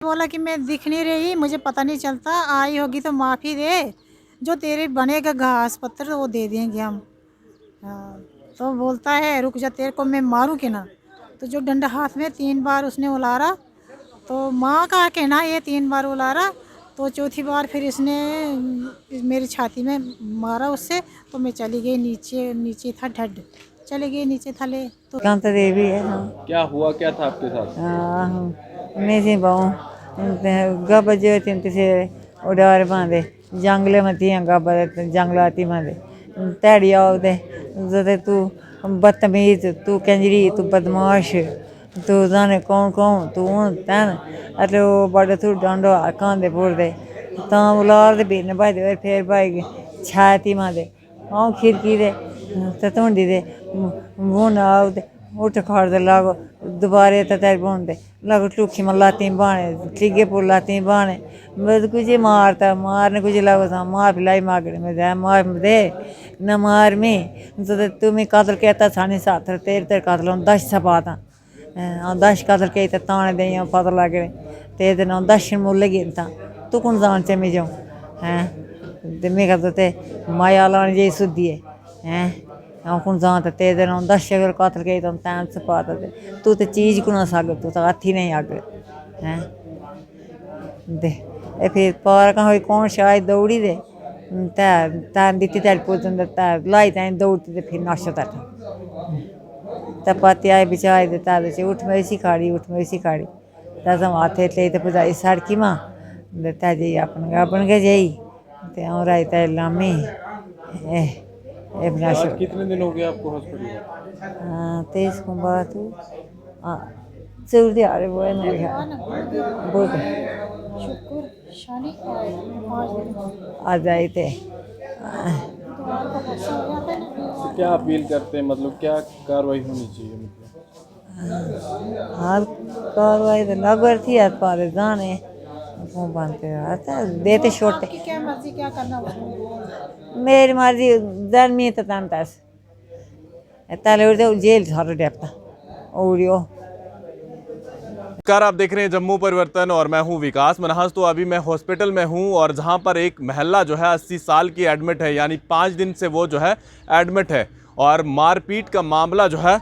बोला कि मैं दिख नहीं रही, मुझे पता नहीं चलता, आई होगी तो माफ़ी दे, जो तेरे बनेगा घास पत्थर वो दे देंगे हम। हाँ, तो बोलता है रुक जा, तेरे को मैं मारूं कि ना। तो जो डंडा हाथ में 3 बार उसने उलारा, तो माँ का कहना ये 3 बार उलारा, तो चौथी बार फिर इसने मेरी छाती में मारा उससे। तो मैं चली गई नीचे, नीचे था ढड, चले गई नीचे थले तो कांता देवी है। हाँ क्या हुआ, क्या था आपके साथ? मेसी बहु गब जो तिसे उडार बांधे जंगले में थी गब जंगलाती बांधे तैड़ी आओ दे तू बदतमीज, तू कंजरी, तू बदमाश, तू जाने कौन कौन तू हूँ तैन अरे वो बड़े तू डांडो कांदे पुरदे तां उलार दे बीने भाई फिर भाई छाती मांदे आऊँ खिड़की दे ततुंडी दे वो ना दे उठ खड़ दे लागो दोबारे तेरे बोंदे लागो टूखी में लाती बाने ठीके पुर लाती बाने बस कुछ मारता मारने कुछ लागो सा मार पिलाई मागड़े में दे मार दे न मार में तो तुम्हें कतल कहता सानी साथ तेरे कतल हम 10 सपाता 10 कतल कहते ताने दे पता लगे तेरे दिन 10 मुल्ले गिनता तू कौन जान चे में जाऊँ हैं ते मैं कहता ते माया लाने जी सुधी है कौन जान तेरे दिन 10 अगर कतल कही तो तैन सपाता तू तो चीज़ को ना सक तू तो हाथी नहीं आग हैं दे फिर पार कहाँ कौन शायद दौड़ी दे तैन दी तेरे पुजन लाई तैन दौड़ती तो फिर नशा था तपाती आए बिचाए देता उठ में इसी खाड़ी उठ में इसी खाड़ी तस हम हाथे ले तो पुजाई सड़की माँ देता जी अपन के जाई ते और आई तै लामी आज कितने दिन हो गए आपको हॉस्पिटल में? 23 को बात चौर दिहाड़े वो है मेरे ख्याल बहुत शुक्र शनि 5 दिन आ जाए थे इतवार को परसों हो जाता है ना। तो क्या अपील करते हैं, मतलब क्या कार्रवाई होनी चाहिए? मतलब हाल कार्रवाई तो लगभग थी आज पारे जाने वो बनते आता देते छोटे आपकी क्या मर्जी, क्या करना उसको। मेरी मर्जी जन्मी तो तन तस ताले उड़ते जेल सारे डेपता उड़ियो। नमस्कार, आप देख रहे हैं जम्मू परिवर्तन और मैं हूं विकास मनहास। तो अभी मैं हॉस्पिटल में हूं और जहां पर एक महिला जो है 80 साल की एडमिट है, यानी 5 दिन से वो जो है एडमिट है और मारपीट का मामला जो है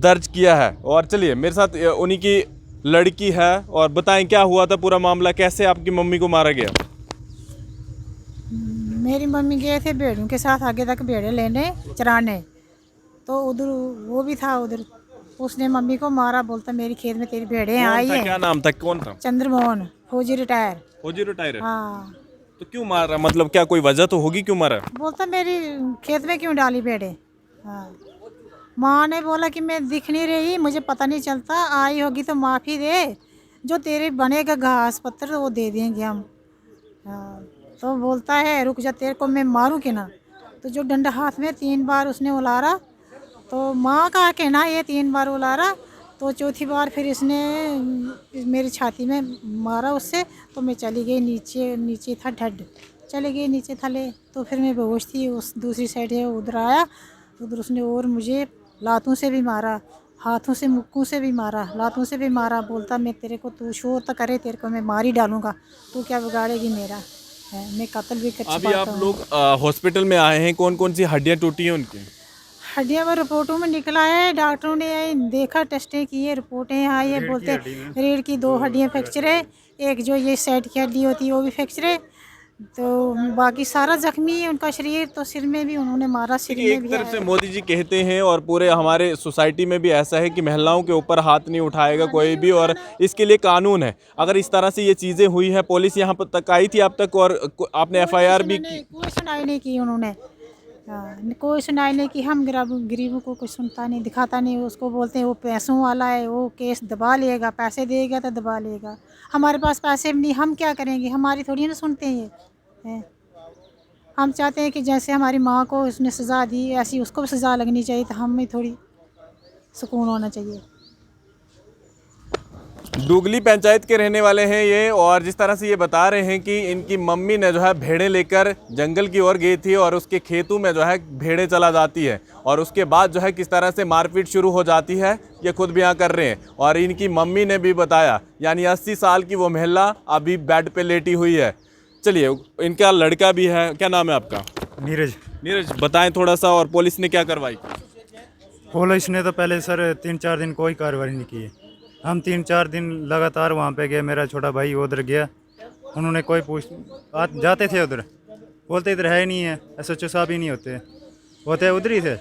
दर्ज किया है। और चलिए मेरे साथ उन्हीं की लड़की है और बताएं क्या हुआ था, पूरा मामला कैसे आपकी मम्मी को मारा गया। मेरी मम्मी गए थे भेड़ों के साथ आगे तक भेड़े लेने चराने, तो उधर वो भी था उधर, उसने मम्मी को मारा, बोलता मेरी खेत में तेरी भेड़े आई कौन था, है। क्या नाम था, कौन था? चंद्रमोहन, फौजी रिटायर। फौजी रिटायर है? हाँ, तो क्यों मारा, मतलब क्या कोई वजह तो होगी क्यों मारा? बोलता मेरी खेत में क्यों डाली भेड़े। हाँ, माँ ने बोला कि मैं दिख नहीं रही, मुझे पता नहीं चलता, आई होगी तो माफ़ी दे, जो तेरे बनेगा घास पत्थर वो दे देंगे हम। हाँ, तो बोलता है रुक जा, तेरे को मैं मारूं कि ना। तो जो डंडा हाथ में 3 बार उसने उलारा, तो माँ का कहना ये 3 बार उलारा, तो चौथी बार फिर इसने मेरी छाती में मारा उससे। तो मैं चली गई नीचे, नीचे था ढड, चले गई नीचे थले। तो फिर मैं बेहोश थी, उस दूसरी साइड है उधर आया, उधर उसने और मुझे लातों से भी मारा, हाथों से मुक्कों से भी मारा, लातों से भी मारा। बोलता मैं तेरे को, तू शोर तो करे, तेरे को मैं मार ही डालूंगा, तू क्या बिगाड़ेगी मेरा है, मैं कत्ल भी कर अभी आप छुपाता हूँ। लोग हॉस्पिटल में आए हैं, कौन कौन सी हड्डियां टूटी हैं उनकी? हड्डियाँ वो रिपोर्टों में निकला है, डॉक्टरों ने देखा, टेस्टें की है, रिपोर्टें आई है, बोलते रीढ़ की 2 हड्डियाँ फ्रैक्चर है, एक जो ये साइड की हड्डी होती है वो भी फ्रैक्चर है। तो बाकी सारा जख्मी है उनका शरीर, तो सिर में भी उन्होंने मारा, सिर देखिए, में एक भी तरफ से है। मोदी जी कहते हैं और पूरे हमारे सोसाइटी में भी ऐसा है कि महिलाओं के ऊपर हाथ नहीं उठाएगा कोई भी, और इसके लिए कानून है। अगर इस तरह से ये चीज़ें हुई है, पुलिस यहाँ पर तक आई थी अब तक और आपने एफआईआर भी की? कोई सुनाई नहीं की उन्होंने। हाँ, कोई सुनाई नहीं की। हम गरीबों को कुछ सुनता नहीं, दिखाता नहीं, उसको बोलते हैं वो पैसों वाला है, वो केस दबा लेगा, पैसे देगा तो दबा लेगा। हमारे पास पैसे भी नहीं, हम क्या करेंगे, हमारी थोड़ी ना सुनते हैं ये हैं। हम चाहते हैं कि जैसे हमारी माँ को उसने सज़ा दी, ऐसी उसको भी सज़ा लगनी चाहिए, तो हमें थोड़ी सुकून होना चाहिए। डुगली पंचायत के रहने वाले हैं ये, और जिस तरह से ये बता रहे हैं कि इनकी मम्मी ने जो है भेड़ें लेकर जंगल की ओर गई थी और उसके खेतों में जो है भेड़ें चला जाती है और उसके बाद जो है किस तरह से मारपीट शुरू हो जाती है, ये खुद बयां कर रहे हैं। और इनकी मम्मी ने भी बताया, यानी 80 साल की वो महिला अभी बेड पे लेटी हुई है। चलिए, इनका लड़का भी है, क्या नाम है आपका? नीरज। नीरज, बताएं थोड़ा सा, और पुलिस ने क्या कार्रवाई की? पुलिस ने तो पहले सर 3-4 दिन कोई कार्रवाई नहीं की है। हम 3-4 दिन लगातार वहाँ पे गए, मेरा छोटा भाई उधर गया, उन्होंने कोई जाते थे उधर, बोलते इधर है ही नहीं है, SHO साहब ही नहीं होते उधर ही थे,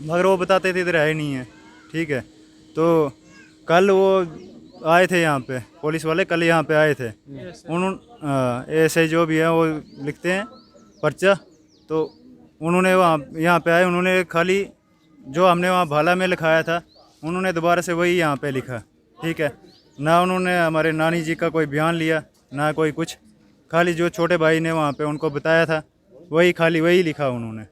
मगर वो बताते थे इधर है ही नहीं है। ठीक है, तो कल वो आए थे यहाँ पे, पुलिस वाले कल यहाँ पे आए थे, उन्होंने ऐसे जो भी है वो लिखते हैं पर्चा, तो उन्होंने वहाँ यहाँ पे आए, उन्होंने खाली जो हमने वहाँ भाला में लिखाया था उन्होंने दोबारा से वही यहाँ पे लिखा। ठीक है, ना उन्होंने हमारे नानी जी का कोई बयान लिया, ना कोई कुछ, खाली जो छोटे भाई ने वहाँ पे उनको बताया था वही लिखा उन्होंने।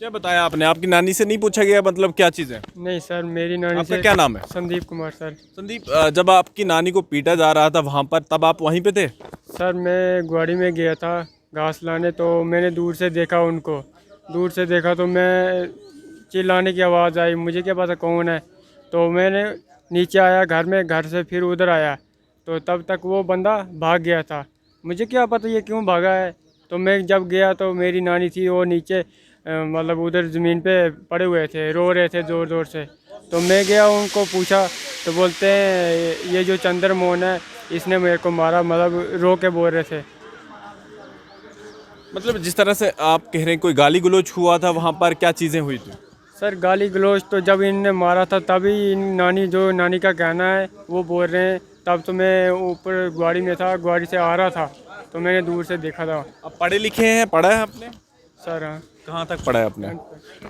क्या बताया आपने? आपकी नानी से नहीं पूछा गया, मतलब क्या चीज़ है? नहीं सर, मेरी नानी आपका से। क्या नाम है? संदीप कुमार सर। संदीप, जब आपकी नानी को पीटा जा रहा था वहाँ पर, तब आप वहीं पे थे? सर मैं ग्वाड़ी में गया था घास लाने, तो मैंने दूर से देखा उनको, दूर से देखा तो मैं चिल्लाने की आवाज़ आई, मुझे क्या पता कौन है, तो मैंने नीचे आया घर में, घर से फिर उधर आया, तो तब तक वो बंदा भाग गया था। मुझे क्या पता ये क्यों भागा है, तो मैं जब गया तो मेरी नानी थी वो नीचे मतलब उधर ज़मीन पे पड़े हुए थे, रो रहे थे ज़ोर ज़ोर से। तो मैं गया, उनको पूछा तो बोलते हैं ये जो चंद्रमोहन है इसने मेरे को मारा, मतलब रो के बोल रहे थे। मतलब जिस तरह से आप कह रहे हैं कोई गाली गलौज हुआ था वहाँ पर, क्या चीज़ें हुई थी? सर गाली गलौज तो जब इनने मारा था तभी नानी का कहना है वो बोल रहे हैं, तब तो मैं ऊपर गाड़ी में था, गाड़ी से आ रहा था तो मैंने दूर से देखा था। आप पढ़े लिखे हैं, पढ़ा है आपने? सर हाँ। कहाँ तक पढ़ा है आपने?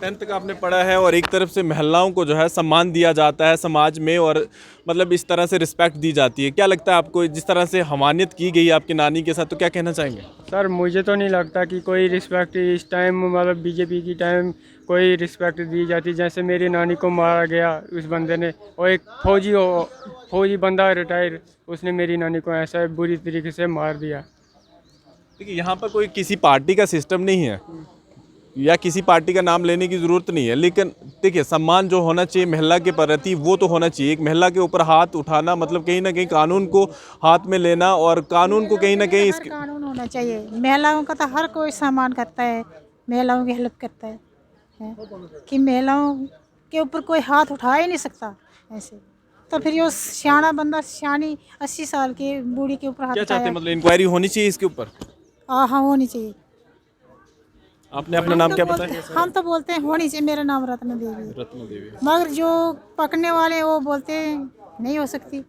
10th तक आपने पढ़ा है। और एक तरफ से महिलाओं को जो है सम्मान दिया जाता है समाज में, और मतलब इस तरह से रिस्पेक्ट दी जाती है। क्या लगता है आपको, जिस तरह से हमानियत की गई आपकी नानी के साथ, तो क्या कहना चाहेंगे? सर मुझे तो नहीं लगता कि कोई रिस्पेक्ट इस टाइम, मतलब बीजेपी की टाइम कोई रिस्पेक्ट दी जाती। जैसे मेरी नानी को मारा गया उस बंदे ने, और एक फौजी बंदा रिटायर, उसने मेरी नानी को ऐसा बुरी तरीके से मार दिया। देखिए, यहाँ पर कोई किसी पार्टी का सिस्टम नहीं है या किसी पार्टी का नाम लेने की ज़रूरत नहीं है, लेकिन देखिए सम्मान जो होना चाहिए महिला के प्रति वो तो होना चाहिए। एक महिला के ऊपर हाथ उठाना मतलब कहीं ना कहीं कानून को हाथ में लेना, और कानून को कहीं ना कहीं इसके कानून होना चाहिए। महिलाओं का तो हर कोई सम्मान करता है, महिलाओं की हेल्प करता है कि महिलाओं के ऊपर कोई हाथ उठा ही नहीं सकता ऐसे। तो फिर ये सियाना बंदा, सियानी 80 साल की बूढ़ी के ऊपर हाथ क्या चाहते हैं? उठाया। मतलब इंक्वायरी होनी चाहिए इसके ऊपर? हाँ होनी चाहिए। आपने अपना नाम क्या बताया? हम तो बोलते हैं होनी चाहिए। मेरा नाम रत्न देवी। रत्न देवी। मगर जो पकड़ने वाले वो बोलते हैं नहीं हो सकती।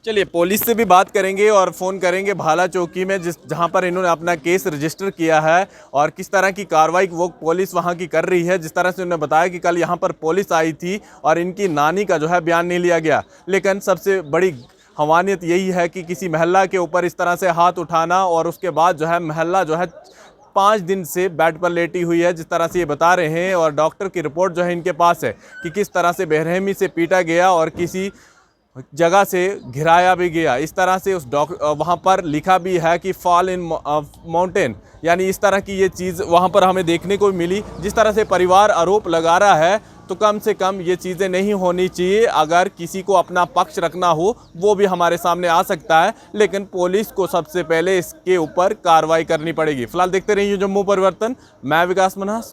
चलिए, पुलिस से भी बात करेंगे और फ़ोन करेंगे भाला चौकी में, जहां पर इन्होंने अपना केस रजिस्टर किया है, और किस तरह की कार्रवाई वो पुलिस वहां की कर रही है। जिस तरह से उन्होंने बताया कि कल यहां पर पुलिस आई थी और इनकी नानी का जो है बयान नहीं लिया गया, लेकिन सबसे बड़ी हवानियत यही है कि किसी महिला के ऊपर इस तरह से हाथ उठाना, और उसके बाद जो है महिला जो है 5 दिन से बेड पर लेटी हुई है, जिस तरह से ये बता रहे हैं। और डॉक्टर की रिपोर्ट जो है इनके पास है कि किस तरह से बेरहमी से पीटा गया और किसी जगह से घिराया भी गया। इस तरह से उस वहाँ पर लिखा भी है कि फॉल इन माउंटेन, यानी इस तरह की ये चीज़ वहाँ पर हमें देखने को मिली। जिस तरह से परिवार आरोप लगा रहा है, तो कम से कम ये चीज़ें नहीं होनी चाहिए। अगर किसी को अपना पक्ष रखना हो वो भी हमारे सामने आ सकता है, लेकिन पुलिस को सबसे पहले इसके ऊपर कार्रवाई करनी पड़ेगी। फिलहाल देखते रहिए जम्मू परिवर्तन। मैं विकास मन्हास।